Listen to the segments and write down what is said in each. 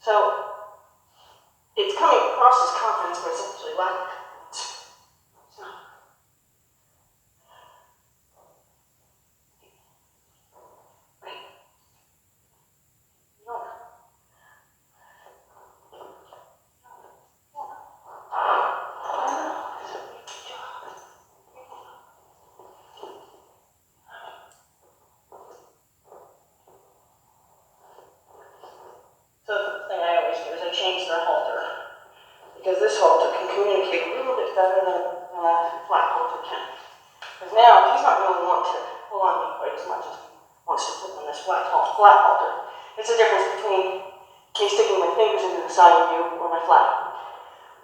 So it's coming across as confidence, but it's actually lack of confidence. So, right. No. So the thing I always do is I change their halter, because this halter can communicate a little bit better than a flat halter can. Because now he's not really wanting to pull on me quite as much as he wants to put on this flat halter. It's the difference between me sticking my fingers into the side of you or my flat.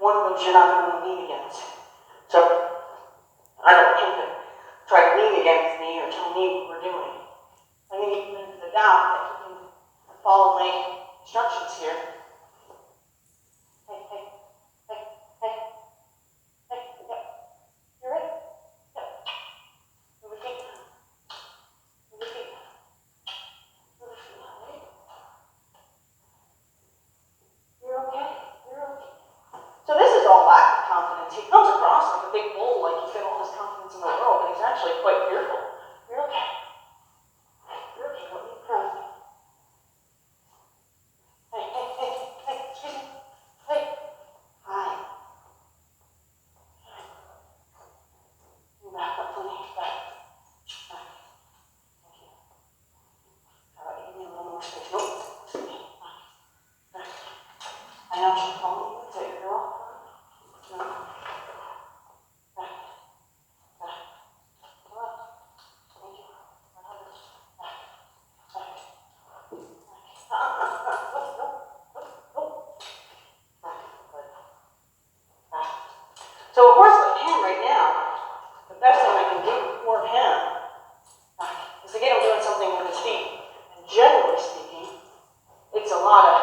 One of them you're not going to lean against. So I don't want him to try to lean against me or tell me what we're doing. I need to put into the doubt that he can follow my instructions here. Hey, hey, hey, hey, hey, yep. You're right. Yep. Move your feet. Move your feet. Move your feet. Right? You're okay. You're okay. So this is all lack of confidence. He comes across like a big bull, like he's got all this confidence in the world, but he's actually quite fearful. You're okay. You're okay. Don't be crying. Hey, hey, hey, hey, excuse me. Hey. Hi. Back up for me. Back. Back. Thank you. How about you give me a little more space? Nope. Listen to me. Back. Back. I know she's calling you. Is that your girl? No. Back. Back. Come on. Thank you. Back. Back. Back. So a horse like him right now, the best thing I can do for him is to get him doing something with his feet. And generally speaking, it's a lot of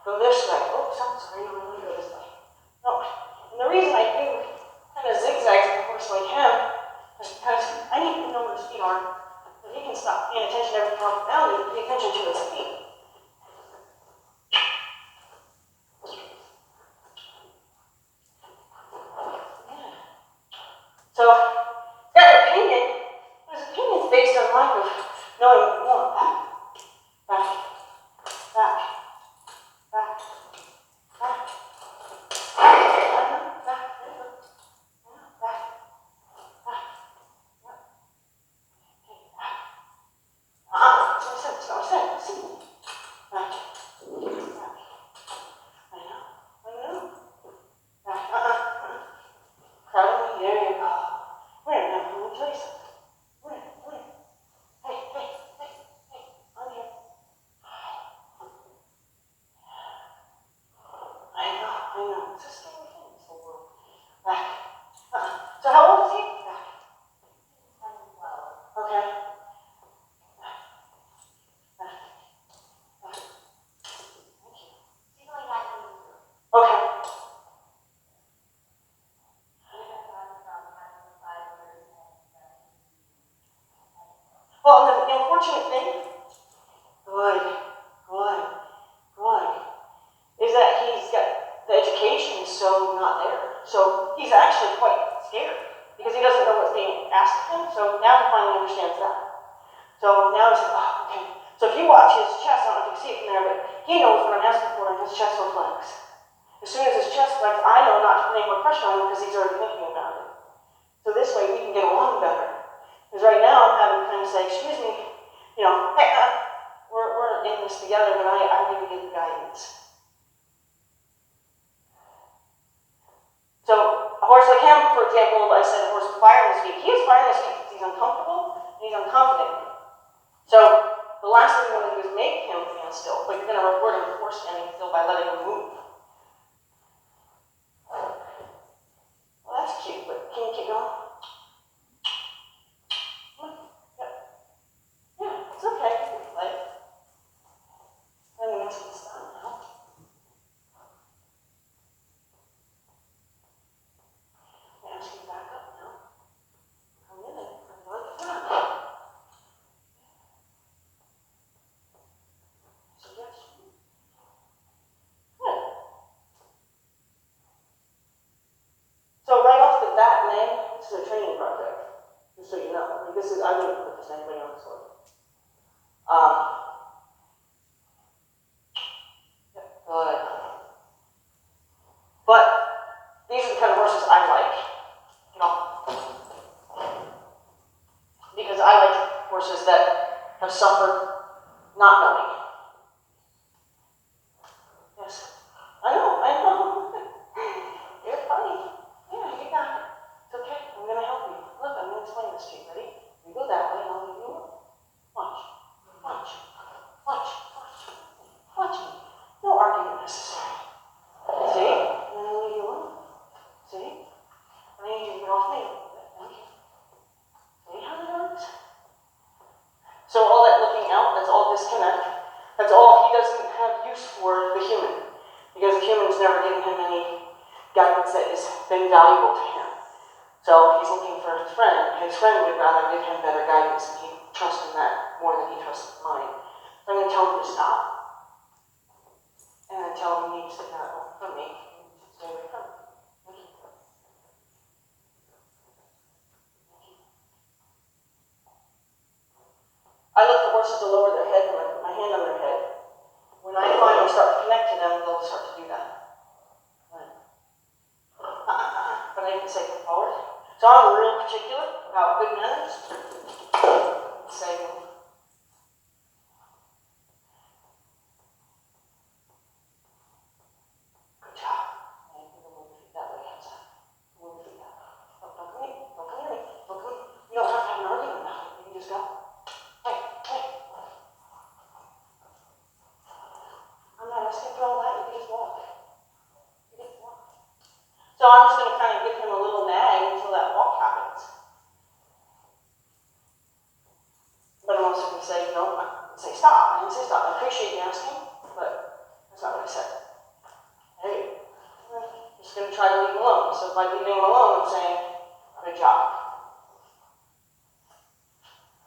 go this way. Oh, sorry, no, I'm going to go this way. No. And the reason I do kind of zigzags with a horse like him is because I need to know where his feet are, so he can stop paying attention to everything else around him and pay attention to his feet. So, that opinion, his opinion is based on lack of knowing what we want. Back, back, back, back, back, back, back, back. That's what I said. Listen. Back, back. I know. Back, Proud of me, there you go. Wait, now, let me tell you something. Wait. Hey, I'm here. I know. It's a scary thing, this whole world. Back. So how old is he? Back. Okay. Back. Thank you. Okay. Well, the unfortunate thing, good, is that he's got, the education is so not there. So he's actually quite scared because he doesn't know what's being asked of him. So now he finally understands that. So now he's like, oh, okay. So if you watch his chest, I don't know if you can see it from there, but he knows what I'm asking for in his chest or flex. As soon as his chest flex, I know not to put any more pressure on him because he's already thinking about it. So this way we can get along better. Because right now I'm having to kind of say, excuse me, hey, we're in this together, but I need to get the guidance. So a horse like him, for example, I said a horse with fire in his feet. He has fire in his feet because he's uncomfortable and he's unconfident. So the last thing you want to do is make him stand still, but you're going to reward him for standing still by letting him move. Well, that's cute, but can you keep going? Yeah, it's okay. Like, I mean, that's what's done now. Yeah, ask you back up now. Come in and go at the front. Suggestion. Does anybody on this one? Good. But these are the kind of horses I like, you know, because I like horses that have suffered not knowing. Yes. I know. You're funny. Yeah, you got it. It's okay. I'm going to help you. Look, I'm going to explain this to you. Ready? You go that way and I'll leave you alone. Watch. Watch. Watch. Watch. Watch me. No argument necessary. See? And then I'll leave you alone. See? I need you to get off me a little bit. Thank you. See how that works? So all that looking out, that's all disconnect. That's all he doesn't have use for the human. Because the human's never given him any guidance that has been valuable to him. So he's looking for his friend. His friend would rather give him better guidance, and he trusts in that more than he trusts in mine. So I'm going to tell him to stop. And then tell him he needs to get away from me. He needs to stay away from me. Thank you. I look for horses to lower their head when I put my hand on their head. When I finally start to connect to them, they'll start to do that. Right. But I didn't say come forward. So I'm real particular about good manners. Say, good job. And you can move your feet that way. How's that? Move your feet that way. Don't come near me. Don't come near me. Don't come near me. You don't have to have an argument about it. You can just go. Hey, hey. I'm not asking for all that. You can just walk. You can just walk. So I'm just going to kind of give him a little nag until that walk happens. But I'm also going to say, no, say stop. I didn't say stop. I appreciate you asking, but that's not what I said. Hey, I'm just going to try to leave him alone. So by leaving him alone, I'm saying, good job.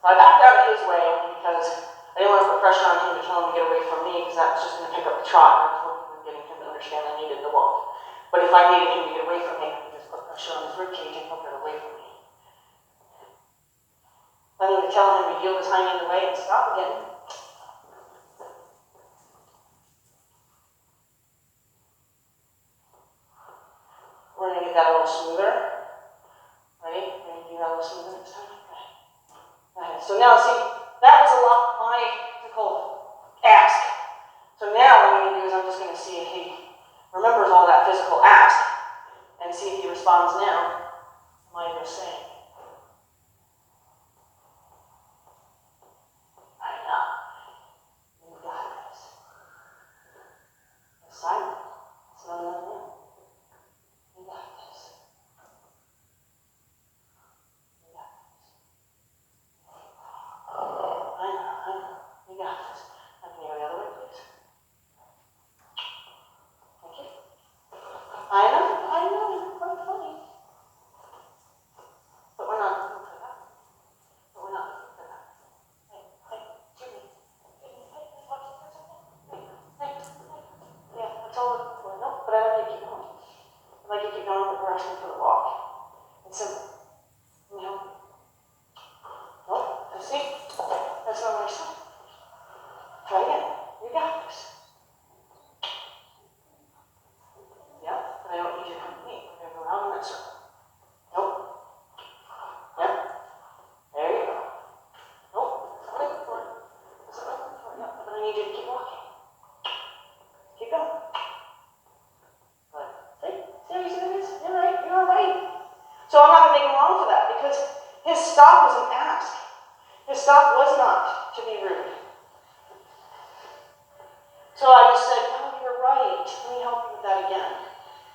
So I backed out of his way because I didn't want to put pressure on him to tell him to get away from me because that was just going to pick up the trot. I was working on getting him to understand I needed the walk. But if I needed him to get away from me, I could just put pressure on his ribcage and he'll get away from me. I need to tell him to yield his hind end away and stop again. We're going to get that a little smoother. Ready? We're going to do that a little smoother next time. Okay. So now, see, that was a lot my physical ask. So now what I'm going to do is I'm just going to see if he remembers all that physical ask and see if he responds now. Am I just saying? I know. You got this. It's silent. It's not another man. You got this. You got this. I know. You got this. Now can you go the other way, please? Thank you. I know. You're quite funny. But we're not looking for that. Hey, Jimmy. Hey, watch it for a second. Hey. Yeah, that's all we're looking for. No, but I like you to keep going. I like you to keep going, but we're asking for the walk. It's simple. Can you help me? Nope. See? That's not what I said. Try again. You got this. Yeah, but I don't need you to come to me. We're going to go around in that circle. Nope. Yep. There you go. Nope. That's what I'm looking for. Yep, but I need you to keep walking. Keep going. Good. See how easy that is? You're right. You are right. So I'm not going to make him wrong for that because his stop was an ask. His stop was not to be rude. So I just said, oh, you're right. Let me help you with that again.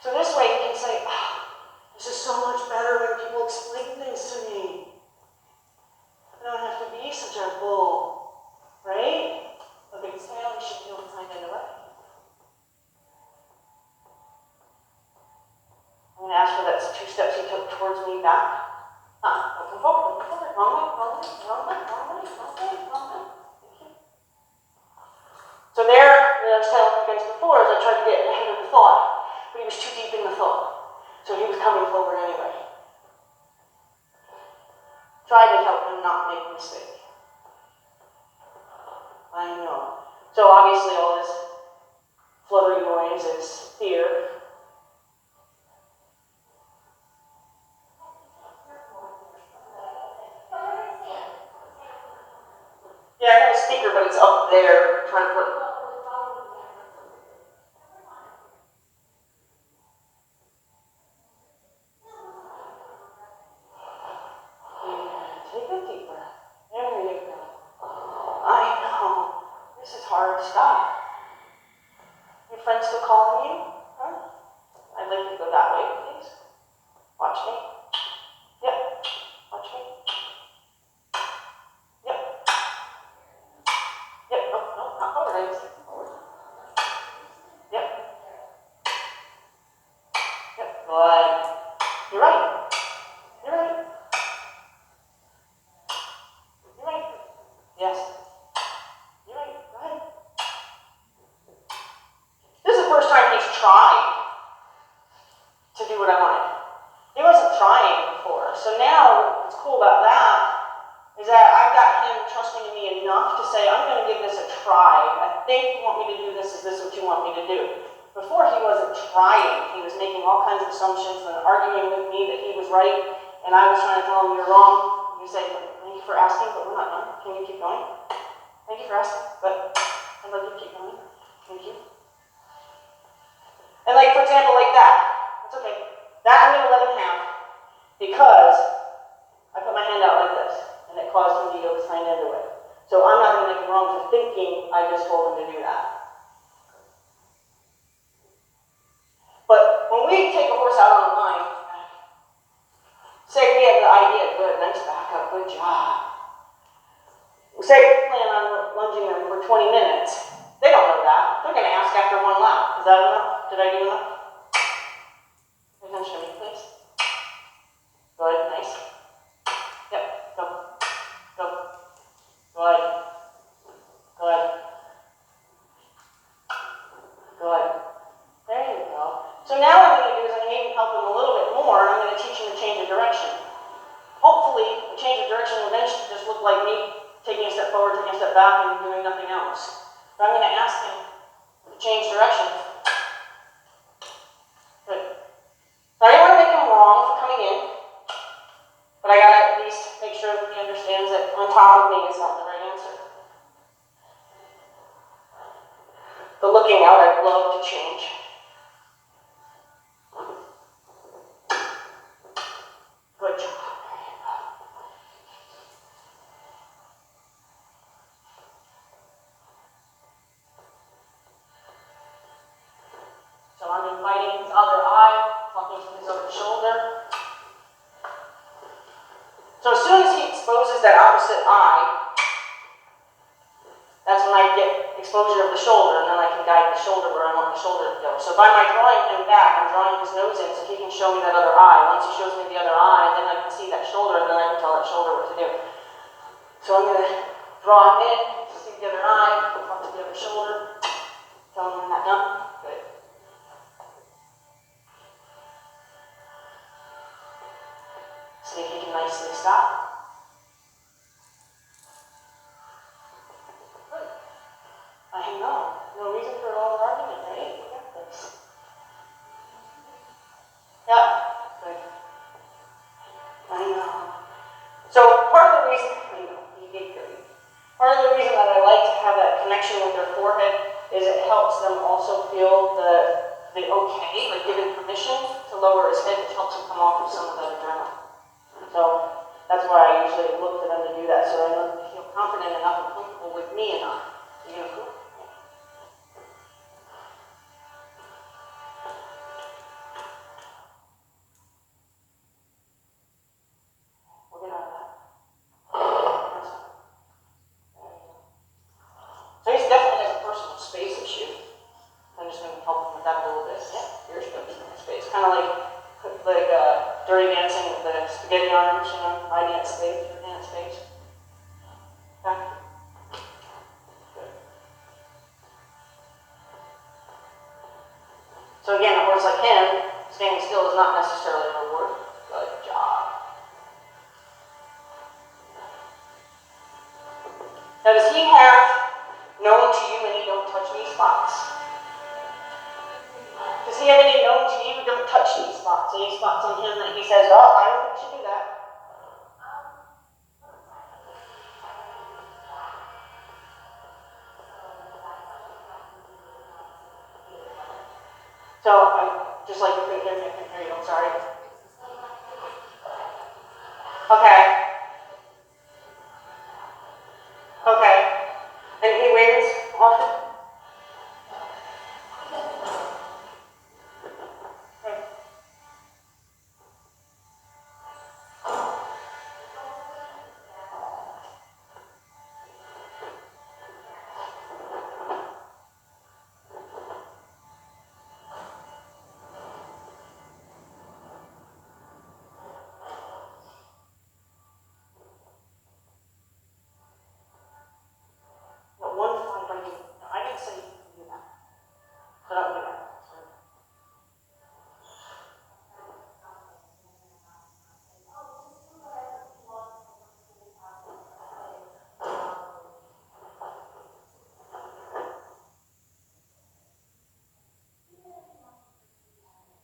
So this way he can say, this is so much better when people explain things to me. I don't have to be such a bull. Right? Okay, so now we should feel behind it away. I'm going to ask for that 2 steps he took towards me back. Looking forward. Wrong way. Thank you. So there, I was telling you guys before, as I tried to get ahead of the thought, but he was too deep in the thought. So he was coming forward anyway. Try to help him not make a mistake. I know. So obviously all this fluttering noise is fear. Yeah, I got a speaker, but it's up there. I'm trying to put. Take a deep breath. There you go. I know. This is hard to stop. Your friends still calling you? Huh? I'd like you to go that way, please. Watch me. Yep. Watch me. Yep. Yep. No, no, not forward. Forward. Yep. Yep. Good. You're right. You're right. You're right. Yes. You're right. Go ahead. This is the first time he's tried to do what I wanted. He wasn't trying before. So now what's cool about that is that I've got him trusting in me enough to say, I'm going to give this a try. I think you want me to do this. Is this what you want me to do? Before he wasn't trying. He was making all kinds of assumptions and arguing with me that he was right, and I was trying to tell him you're wrong. You say, thank you for asking, but we're not done. Can you keep going? Thank you for asking, but I'd like you to keep going. Thank you. And like, for example, like that. It's okay. That I'm going to let him have because I put my hand out like this, and it caused him to yoke his hind end away. So I'm not going to make him wrong for thinking I just told him to do that. But when we take a horse out on a line, say we have the idea, good, nice backup, good job. Say we plan on lunging them for 20 minutes. They don't know that. They're going to ask after one lap. Is that enough? Did I do enough? Pay attention to me, please. Good, nice. Yep, go. Go. Good. Good. Good. There you go. So now what I'm going to do is I'm going to maybe help him a little bit more, and I'm going to teach him to change of direction. Hopefully, the change of direction will eventually just look like me taking a step forward, taking a step back, and doing nothing else. But I'm going to ask him to change direction. Good. So I didn't want to make him wrong for coming in, but I got to at least make sure that he understands that on top of me is not the right answer. The looking out, I'd love to change. Good job. So I'm inviting his other eye, talking to his other shoulder. So as soon as he exposes that opposite eye, that's when I get exposure of the shoulder, and then I can guide the shoulder where I want the shoulder to go. So by my drawing him back, I'm drawing his nose in so he can show me that other eye. Once he shows me the other eye, then I can see that shoulder, and then I can tell that shoulder what to do. So I'm going to draw him in, see the other eye, talk to the other shoulder, tell him when that's done. Good. See if he can nicely stop. Good. I know. No reason for a long argument, right? We got this. Yeah. Good. I know. So part of the reason, part of the reason that I like to have that connection with their forehead is it helps them also feel the okay, like giving permission to lower his head, which helps him come off of some of that adrenaline. So that's why I usually look for them to do that, so I know they feel confident enough and comfortable with me enough. You know, cool. We'll get out of that. So he's definitely has a personal space issue. I'm just going to help him with that a little bit. Yeah, here's personal space. Kind of like Dirty Dancing with the spaghetti arms, you know, I dance space, your dance space. Okay. Good. So again, a horse like him, standing still is not necessarily a reward. Good job. Now does he have known to you any don't touch me spots? Does he have any known to you don't touch me spots? Any spots on him that he says, oh, I don't think we should do that? So, just like you couldn't hear you, I'm sorry. Okay. Okay. And he wins often? No, one fly by you. No, I didn't say you can do that. So don't do that.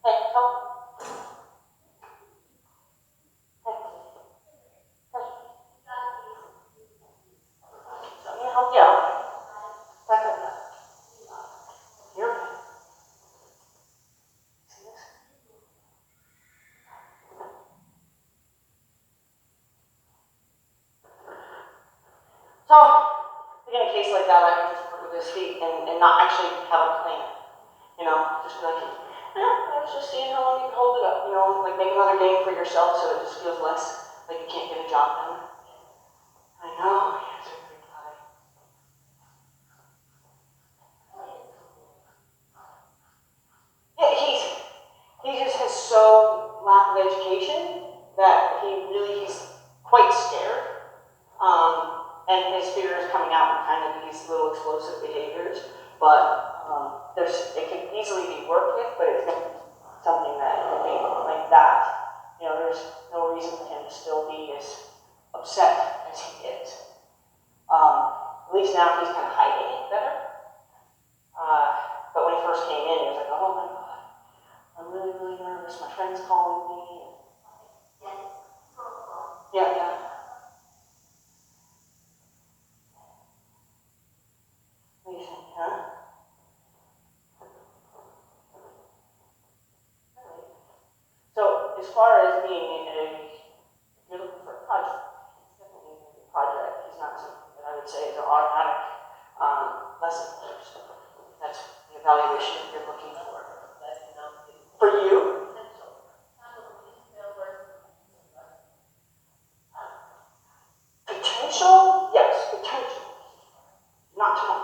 Hey, come. Hey, hey. So I'm gonna help you out. Back up. You're okay. See this? So, in a case like that, I can just work with his feet and not actually have a plan. You know, just be like, I was just seeing how long you can hold it up. You know, like make another game for yourself so it just feels less like you can't get a job done. I know, it's a great guy. Yeah, he just has so lack of education that he's quite scared. And his fear is coming out in kind of these little explosive behaviors. But it can easily be worked with, but it's not something that would be like that. You know, there's no reason for him to still be as upset as he is. At least now he's kind of hiding it better. But when he first came in, he was like, oh my God, I'm really, really nervous. My friend's calling me. Yeah, yeah. What do you think, huh? So, as far as being if you're looking for a project, it's definitely a project. He's not something that I would say is an automatic lesson course. That's the evaluation that you're looking for. For you? Potential? Yes, potential. Not tomorrow.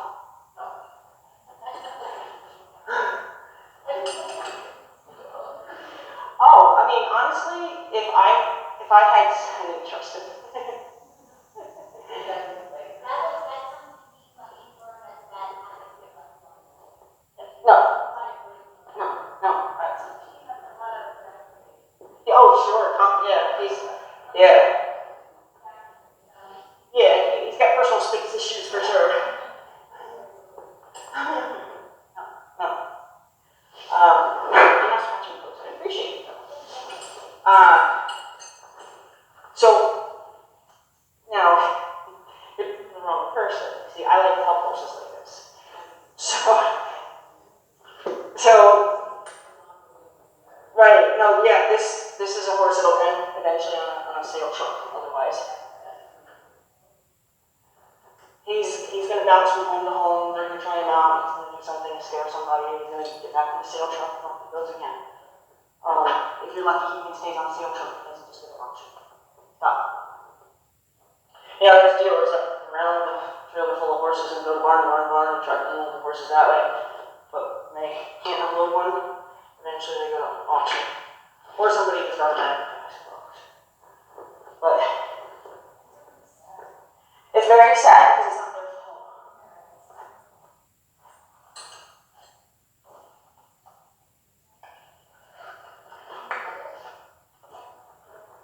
Oh, I mean, honestly, if I had, I didn't trust him. No, no, no. Oh, sure. Yeah, yeah, yeah. He's got personal space issues for sure. No, no. I'm not scratching folks. I appreciate it though. So now you're the wrong person. See, I like to help horses like this. So right. No, yeah. This is a horse that'll end eventually on a sale truck. Otherwise. He's gonna bounce from home to home. They're gonna try him out. He's gonna do something to scare somebody. He's gonna get back in the sale truck. And he goes again. If you're lucky, he even stays on the sale truck. He doesn't just get a auction. Stop. Yeah, there's dealers that around the trailer full of horses and go to barn and try to unload the horses that way. But when they can't unload one, eventually they go to auction. Or somebody can start that, I suppose. But it's very sad because